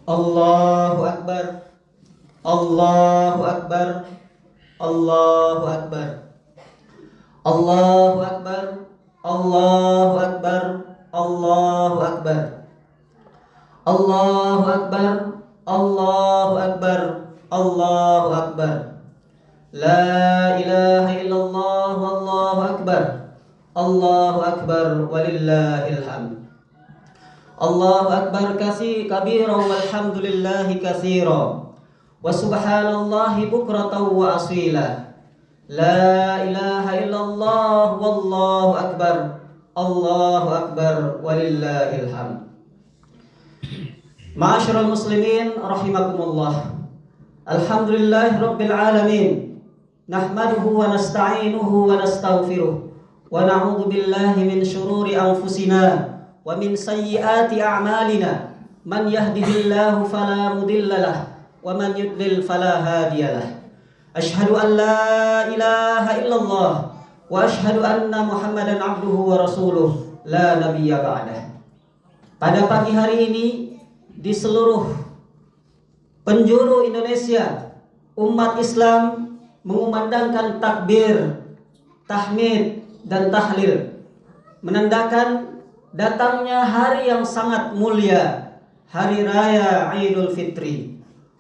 Allahu Akbar, Allahu Akbar, Allahu Akbar, Allahu Akbar, Allahu Akbar, Allahu Akbar, Allahu Akbar, Allahu Akbar, Allahu Akbar. La ilaha illallah, Allahu Akbar, Allahu Akbar, walillahil hamd. Allahu Akbar kabiran walhamdulillahi katsiran wa subhanallahi bukratan wa asila. La ilaha illallah wallahu akbar, Allahu akbar, walillahil hamd. Ma'asyiral muslimin rahimakumullah. Alhamdulillahi rabbil alamin. Nahmaduhu wa nasta'inuhu wa nastaghfiruh wa na'udzu billahi min syururi anfusina wa min sayyiati a'malina. Man yahdihillahu fala mudilla lahu wa man yudlil fala hadiya lahu. Asyhadu an la ilaha illallah wa asyhadu anna Muhammadan abduhu wa rasuluh la nabiyya ba'dah. Pada pagi hari ini di seluruh penjuru Indonesia, umat Islam mengumandangkan takbir, tahmid dan tahlil, menandakan datangnya hari yang sangat mulia, hari raya Idul Fitri.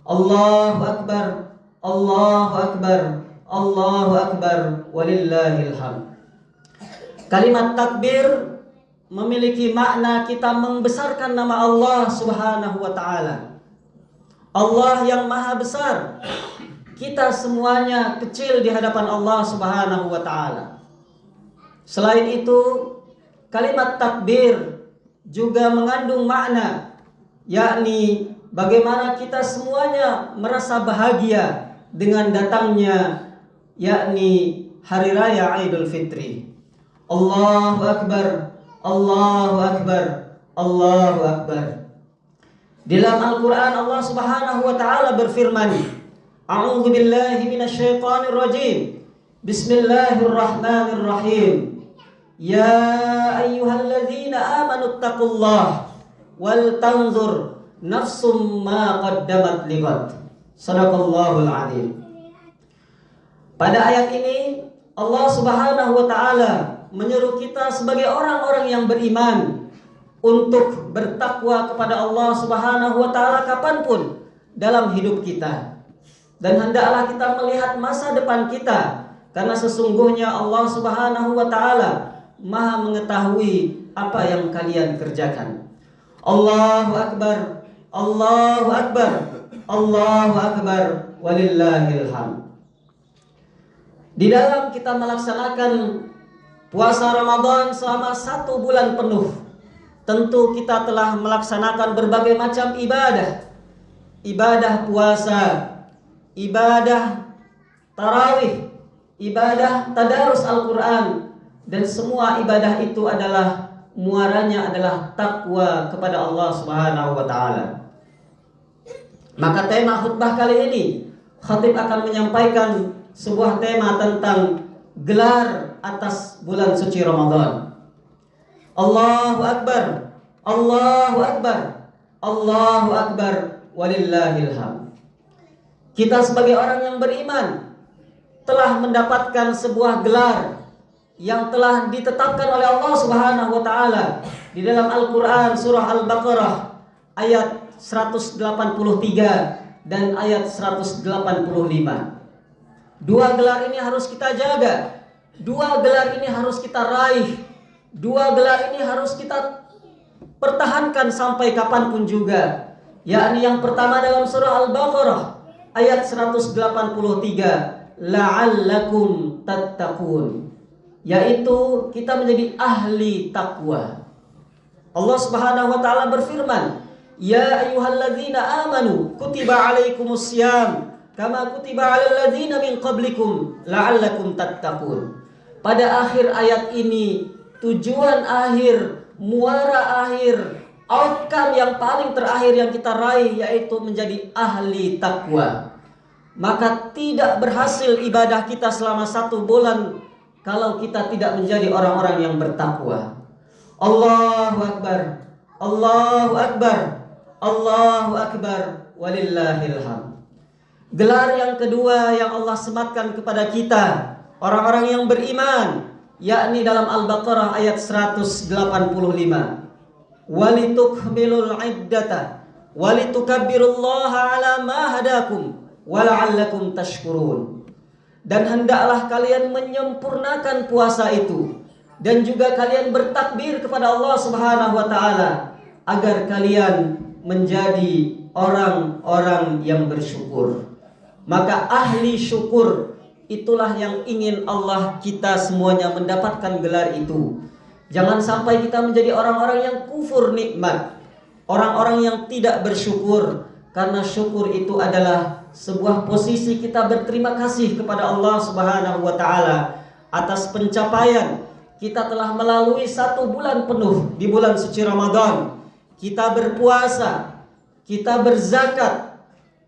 Allahu Akbar, Allahu Akbar, Allahu Akbar, walillahil hamd. Kalimat takbir memiliki makna kita membesarkan nama Allah Subhanahu wa ta'ala. Allah yang maha besar, kita semuanya kecil di hadapan Allah Subhanahu wa ta'ala. Selain itu, kalimat takbir juga mengandung makna, yakni bagaimana kita semuanya merasa bahagia dengan datangnya, yakni hari raya Idul Fitri. Allahu Akbar, Allahu Akbar, Allahu Akbar. Di dalam Al-Quran Allah Subhanahu wa ta'ala berfirman, A'udzu billahi minasyaitonir rajim. Bismillahirrahmanirrahim. Ya ayyuhalladzina amanu taqullaha wal tanzur nafsum ma qaddamat lighad. Shadaqallahul adzim. Pada ayat ini Allah Subhanahu wa ta'ala menyeru kita sebagai orang-orang yang beriman untuk bertakwa kepada Allah Subhanahu wa ta'ala kapanpun dalam hidup kita. Dan hendaklah kita melihat masa depan kita, karena sesungguhnya Allah Subhanahu wa ta'ala maha mengetahui apa yang kalian kerjakan. Allahu Akbar, Allahu Akbar, Allahu Akbar, walillahil hamd. Di dalam kita melaksanakan puasa Ramadan selama 1 bulan penuh, tentu kita telah melaksanakan berbagai macam ibadah. Ibadah puasa, ibadah tarawih, ibadah tadarus Al-Quran, dan semua ibadah itu adalah muaranya adalah takwa kepada Allah Subhanahu wa ta'ala. Maka tema khutbah kali ini, khatib akan menyampaikan sebuah tema tentang gelar atas bulan suci Ramadan. Allahu Akbar, Allahu Akbar, Allahu Akbar, walillahil hamd. Kita sebagai orang yang beriman telah mendapatkan sebuah gelar yang telah ditetapkan oleh Allah Subhanahu wa ta'ala di dalam Al-Quran surah Al-Baqarah ayat 183 dan ayat 185. Dua gelar ini harus kita jaga, dua gelar ini harus kita raih, dua gelar ini harus kita pertahankan sampai kapanpun juga. Yakni yang pertama dalam surah Al-Baqarah ayat 183, la'allakum tattaqun, yaitu kita menjadi ahli takwa. Allah Subhanahu wa ta'ala berfirman, ya ayyuhalladzina amanu kutiba alaikumussyam kama kutiba alal ladzina min qablikum la'allakum tattaqun. Pada akhir ayat ini, tujuan akhir, muara akhir, outcome yang paling terakhir yang kita raih yaitu menjadi ahli takwa. Maka tidak berhasil ibadah kita selama 1 bulan kalau kita tidak menjadi orang-orang yang bertakwa. Allahu Akbar, Allahu Akbar, Allahu Akbar, walillahil hamd. Gelar yang kedua yang Allah sematkan kepada kita, orang-orang yang beriman, yakni dalam Al-Baqarah ayat 185. Walitukmilul iddata walitukabbirullaha ala ma hadakum wala'allakum tashkurun. Dan hendaklah kalian menyempurnakan puasa itu, dan juga kalian bertakbir kepada Allah Subhanahu wa taala agar kalian menjadi orang-orang yang bersyukur. Maka ahli syukur itulah yang ingin Allah kita semuanya mendapatkan gelar itu. Jangan sampai kita menjadi orang-orang yang kufur nikmat, orang-orang yang tidak bersyukur. Karena syukur itu adalah sebuah posisi kita berterima kasih kepada Allah Subhanahu wa taala atas pencapaian kita telah melalui 1 bulan penuh di bulan suci Ramadan. Kita berpuasa, kita berzakat,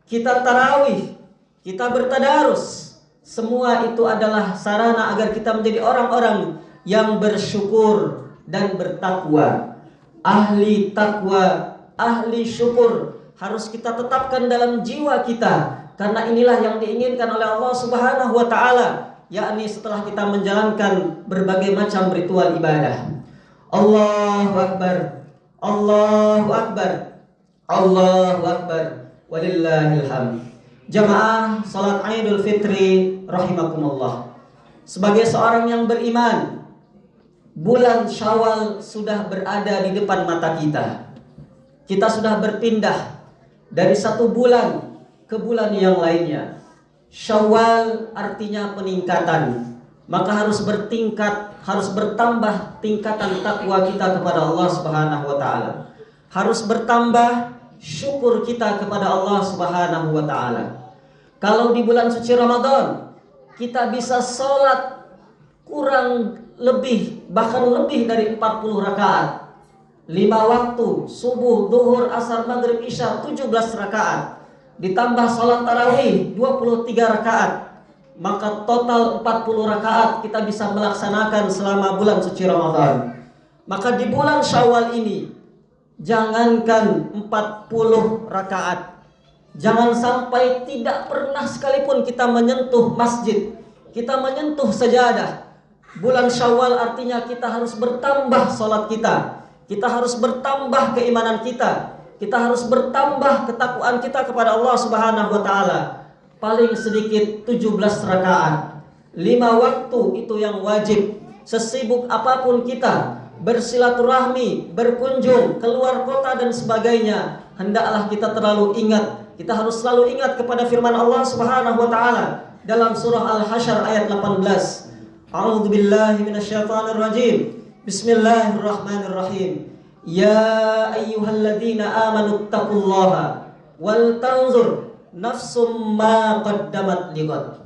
kita tarawih, kita bertadarus. Semua itu adalah sarana agar kita menjadi orang-orang yang bersyukur dan bertakwa. Ahli takwa, ahli syukur harus kita tetapkan dalam jiwa kita, karena inilah yang diinginkan oleh Allah Subhanahu wa taala, yakni setelah kita menjalankan berbagai macam ritual ibadah. Allahu Akbar, Allahu Akbar, Allahu Akbar, walillahil hamd. Jamaah salat Idul Fitri rahimakumullah. Sebagai seorang yang beriman, bulan Syawal sudah berada di depan mata kita. Kita sudah berpindah dari 1 bulan ke bulan yang lainnya. Syawal artinya peningkatan. Maka harus bertingkat, harus bertambah tingkatan takwa kita kepada Allah Subhanahu wa taala. Harus bertambah syukur kita kepada Allah Subhanahu wa taala. Kalau di bulan suci Ramadan kita bisa sholat kurang lebih, bahkan lebih dari 40 rakaat, 5 waktu, subuh, duhur, asar, maghrib, isya, 17 rakaat, ditambah sholat tarawih 23 rakaat, maka total 40 rakaat kita bisa melaksanakan selama bulan suci Ramadan. Maka di bulan Syawal ini, jangankan 40 rakaat, jangan sampai tidak pernah sekalipun kita menyentuh masjid, kita menyentuh sajadah. Bulan Syawal artinya kita harus bertambah sholat kita, kita harus bertambah keimanan kita harus bertambah ketakwaan kita kepada Allah Subhanahu wa taala. Paling sedikit 17 rakaat, 5 waktu itu yang wajib. Sesibuk apapun kita bersilaturahmi, berkunjung, keluar kota dan sebagainya, hendaklah kita kita harus selalu ingat kepada firman Allah Subhanahu wa taala dalam surah Al-Hasyr ayat 18. A'udzu billahi minasyaitonir rajim. Bismillahirrahmanirrahim. Ya ayyuhalladzina amanu taqullaha wal tanzur nafsum ma qaddamat lighad.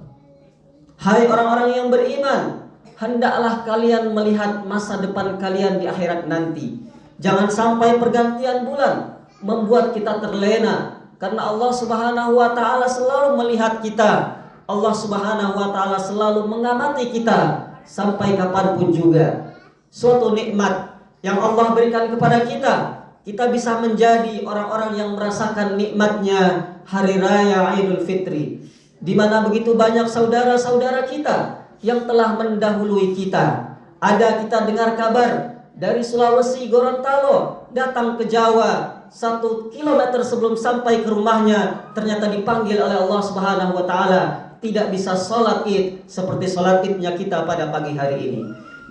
Hai orang-orang yang beriman, hendaklah kalian melihat masa depan kalian di akhirat nanti. Jangan sampai pergantian bulan membuat kita terlena, karena Allah Subhanahu wa taala selalu melihat kita. Allah Subhanahu wa taala selalu mengamati kita sampai kapanpun juga. Suatu nikmat yang Allah berikan kepada kita, kita bisa menjadi orang-orang yang merasakan nikmatnya hari raya Idul Fitri, di mana begitu banyak saudara-saudara kita yang telah mendahului kita. Ada kita dengar kabar dari Sulawesi, Gorontalo datang ke Jawa, 1 kilometer sebelum sampai ke rumahnya ternyata dipanggil oleh Allah Subhanahu wa taala, tidak bisa sholat id seperti sholat idnya kita pada pagi hari ini.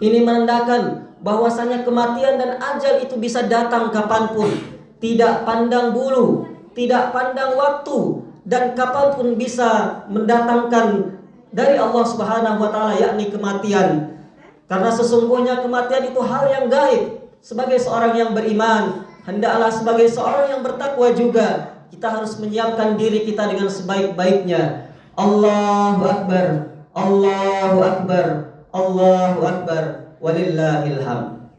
Ini menandakan bahwasanya kematian dan ajal itu bisa datang kapanpun, tidak pandang bulu, tidak pandang waktu, dan kapanpun bisa mendatangkan dari Allah Subhanahu wa taala, yakni kematian. Karena sesungguhnya kematian itu hal yang gaib. Sebagai seorang yang beriman, hendaklah sebagai seorang yang bertakwa juga, kita harus menyiapkan diri kita dengan sebaik-baiknya. Allahu Akbar, Allahu Akbar, Allahu Akbar, walillahil hamd.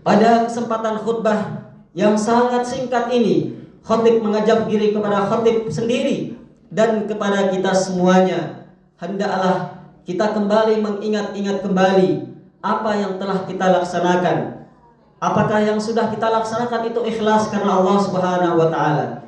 Pada kesempatan khutbah yang sangat singkat ini, khatib mengajak diri kepada khatib sendiri dan kepada kita semuanya, hendaklah kita kembali mengingat-ingat kembali apa yang telah kita laksanakan, Apakah yang sudah kita laksanakan itu ikhlas karena Allah Subhanahu wa taala?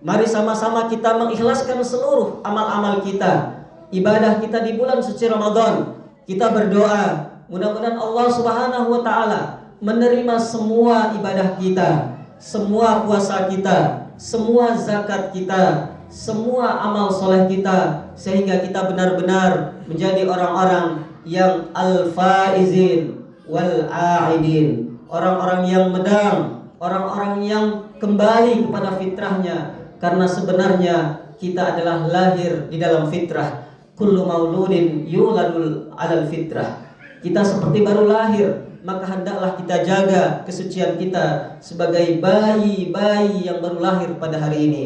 Mari sama-sama kita mengikhlaskan seluruh amal-amal kita, ibadah kita di bulan suci Ramadan. Kita berdoa, mudah-mudahan Allah Subhanahu wa taala menerima semua ibadah kita, semua puasa kita, semua zakat kita, semua amal soleh kita, sehingga kita benar-benar menjadi orang-orang yang al-faizin wal-a'idin, orang-orang yang menang, orang-orang yang kembali kepada fitrahnya. Karena sebenarnya kita adalah lahir di dalam fitrah. Kullu mauludin yuladul alal fitrah. Kita seperti baru lahir, maka hendaklah kita jaga kesucian kita sebagai bayi-bayi yang baru lahir pada hari ini.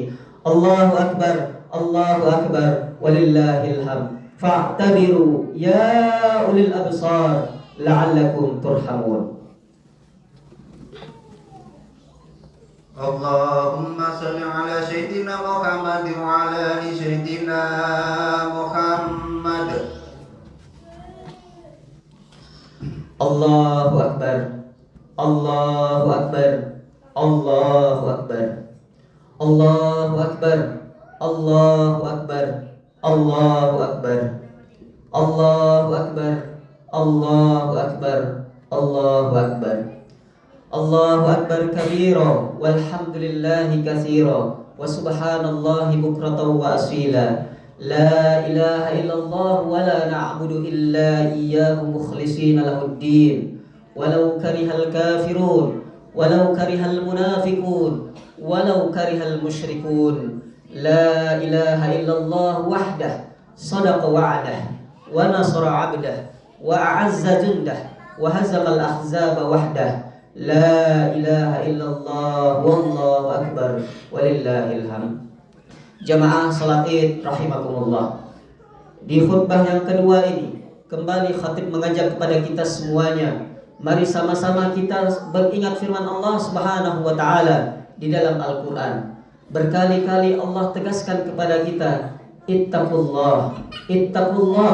Allahu akbar, Allahu akbar, walillahil hamd. Fa'tabiru ya ulil absar la'allakum turhamun. Allahumma salli ala sayyidina Muhammad wa ala ali sayyidina Muhammad. Allahu akbar, Allahu akbar, Allahu akbar, Allahu akbar, Allahu akbar, Allahu akbar, Allahu akbar, Allahu akbar, Allahu akbar. Allahu akbar kabira walhamdulillahi katsira wa subhanallahi bukratan wa asila. La ilaha illallah wa la na'budu illa iyyahu mukhlishina lahuddin. Walau karihal kafirun, walau karihal munafiqun, walau karihal musyrikun. La ilaha illallah wahdah sadaqa wa'dah wa nasara 'abdah wa a'azza jundah wa hazamal ahzaba wahdah. La ilaha illallah wallahu akbar walillahil hamd. Jamaah salat Id rahimakumullah. Di khutbah yang kedua ini kembali khatib mengajak kepada kita semuanya, mari sama-sama kita beringat firman Allah Subhanahu wa taala di dalam Al-Qur'an. Berkali-kali Allah tegaskan kepada kita, ittaqullah, ittaqullah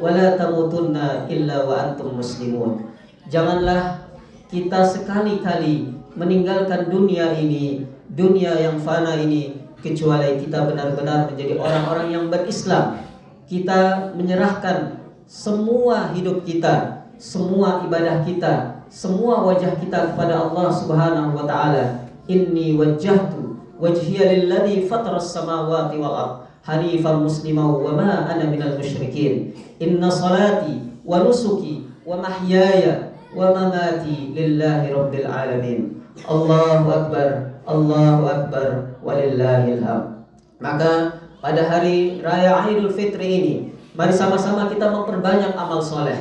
wa la tamutunna illa wa antum muslimun. Janganlah kita sekali-kali meninggalkan dunia ini, dunia yang fana ini, kecuali kita benar-benar menjadi orang-orang yang berislam. Kita menyerahkan semua hidup kita, semua ibadah kita, semua wajah kita kepada Allah Subhanahu wa taala. Inni wajjahtu wajhiya lilladzi fataras samawati wal ardh hanifan musliman wa ma ana minal musyrikin. Inna salati wa nusuki wa mahyaya wa mamati lillahi rabbil alamin. Allahu akbar, Allahu akbar, walillahil hamd. Maka pada hari raya Idul Fitri ini, mari sama-sama kita memperbanyak amal soleh.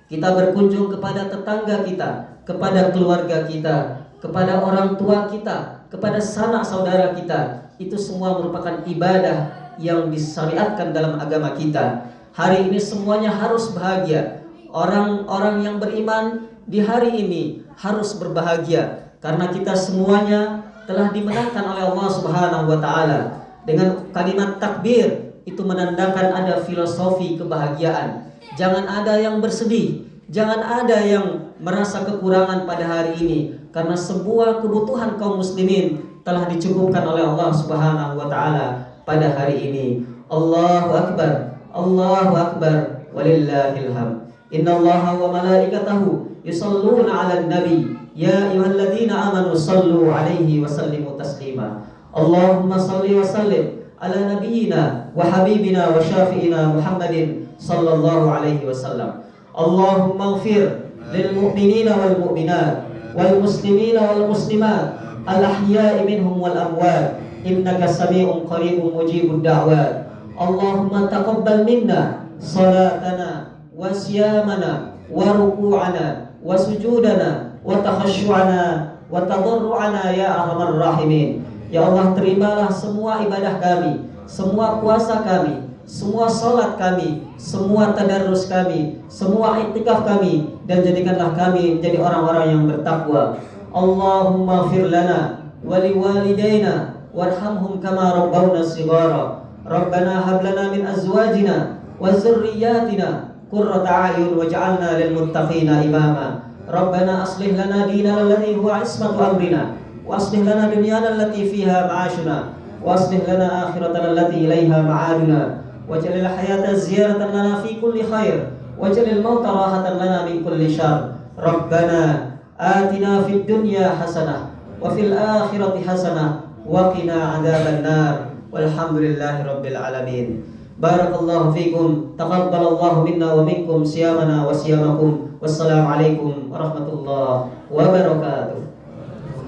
Kita berkunjung kepada tetangga kita, kepada keluarga kita, kepada orang tua kita, kepada sanak saudara kita. Itu semua merupakan ibadah yang disyariatkan dalam agama kita. Hari ini semuanya harus bahagia. Orang-orang yang beriman di hari ini harus berbahagia karena kita semuanya telah dimenangkan oleh Allah Subhanahu wa taala. Dengan kalimat takbir itu menandakan ada filosofi kebahagiaan. Jangan ada yang bersedih, jangan ada yang merasa kekurangan pada hari ini, karena sebuah kebutuhan kaum muslimin telah dicukupkan oleh Allah Subhanahu wa taala pada hari ini. Allahu akbar, Allahu akbar, walillahil hamd. Innallaha wa malaikatahu yusalluna 'alan nabi ya ayyuhalladzina amanu sallu 'alaihi wa sallimu taslima. Allahumma salli wa sallim ala nabiyyina wa habibina wa syafi'ina Muhammadin sallallahu alaihi wasallam. Allahumma ighfir lil mu'minina wal mu'minat wal muslimina wal muslimat al ahya'i minhum wal amwat innaka sami'un qaribun mujibud da'wat. Allahumma taqabbal minna salatana wa siyamana wa ruku'ana wa sujudana wa takhashu'ana wa tadarru'ana ya arhamar rahimin. Ya Allah, terimalah semua ibadah kami, semua puasa kami, semua salat kami, semua tadarrus kami, semua iktikaf kami, dan jadikanlah kami menjadi orang-orang yang bertakwa. Allahumma fir lana wa liwalidayna warhamhum kama rabbawna shighara. Rabbana hab lana min azwajina wa dzurriyyatina qurrata a'yun waj'alna lil muttaqina imama. ربنا أصلح لنا ديننا الذي هو عصمة أمرنا وأصلح لنا دنيانا التي فيها معاشنا وأصلح لنا آخرتنا التي إليها معادنا واجعل الحياة زيادة لنا في كل خير واجعل الموت راحة لنا من كل شر ربنا آتنا في الدنيا حسنة وفي الآخرة حسنة وقنا عذاب النار والحمد لله رب العالمين بارك الله فيكم تقبل الله منا ومنكم صيامنا وصيامكم والسلام عليكم ورحمة الله وبركاته.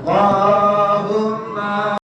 اللهم